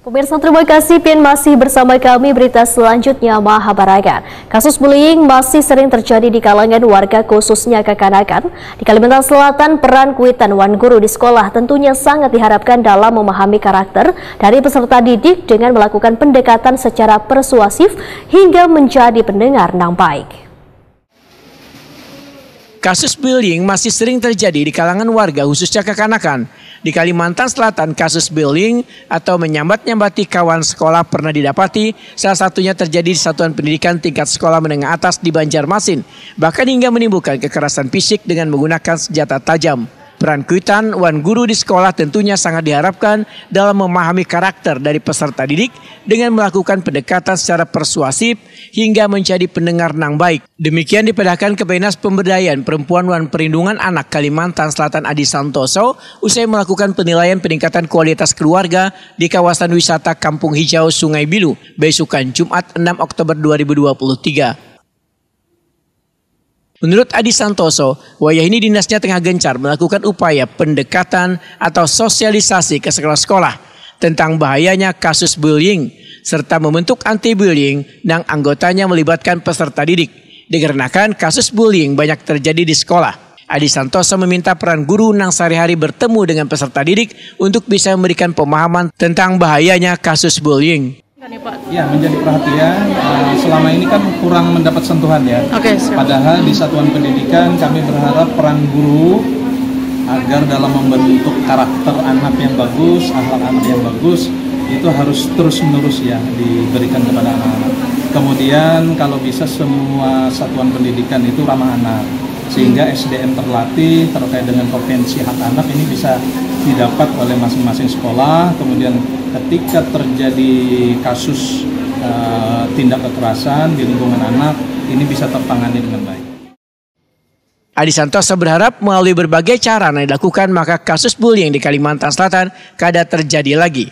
Pemirsa, terima kasih Pin masih bersama kami. Berita selanjutnya Mahabharata. Kasus bullying masih sering terjadi di kalangan warga khususnya kekanakan. Di Kalimantan Selatan, peran Kuitan Wan Guru di sekolah tentunya sangat diharapkan dalam memahami karakter dari peserta didik dengan melakukan pendekatan secara persuasif hingga menjadi pendengar yang baik. Kasus bullying masih sering terjadi di kalangan warga khususnya kekanakan. Di Kalimantan Selatan, kasus bullying atau menyambat-nyambati kawan sekolah pernah didapati, salah satunya terjadi di Satuan Pendidikan Tingkat Sekolah Menengah Atas di Banjarmasin, bahkan hingga menimbulkan kekerasan fisik dengan menggunakan senjata tajam. Peran Kuitan Wan Guru di sekolah tentunya sangat diharapkan dalam memahami karakter dari peserta didik dengan melakukan pendekatan secara persuasif hingga menjadi pendengar yang baik. Demikian dipadahkan Kepednas Pemberdayaan Perempuan dan Perlindungan Anak Kalimantan Selatan Adi Santoso usai melakukan penilaian peningkatan kualitas keluarga di kawasan wisata Kampung Hijau Sungai Bilu, Besukan Jumat 6 Oktober 2023. Menurut Adi Santoso, wayah ini dinasnya tengah gencar melakukan upaya pendekatan atau sosialisasi ke sekolah-sekolah tentang bahayanya kasus bullying, serta membentuk anti-bullying yang anggotanya melibatkan peserta didik. Dikarenakan kasus bullying banyak terjadi di sekolah. Adi Santoso meminta peran guru yang sehari-hari bertemu dengan peserta didik untuk bisa memberikan pemahaman tentang bahayanya kasus bullying. Ya, menjadi perhatian. Selama ini kan kurang mendapat sentuhan ya. Padahal di satuan pendidikan kami berharap peran guru agar dalam membentuk karakter anak yang bagus, akhlak anak yang bagus itu harus terus-menerus ya diberikan kepada anak-anak. Kemudian kalau bisa semua satuan pendidikan itu ramah anak, sehingga SDM terlatih terkait dengan kompetensi hak anak ini bisa didapat oleh masing-masing sekolah. Kemudian ketika terjadi kasus tindak kekerasan di lingkungan anak, ini bisa tertangani dengan baik. Adi Santoso berharap melalui berbagai cara yang dilakukan maka kasus bullying di Kalimantan Selatan kada terjadi lagi.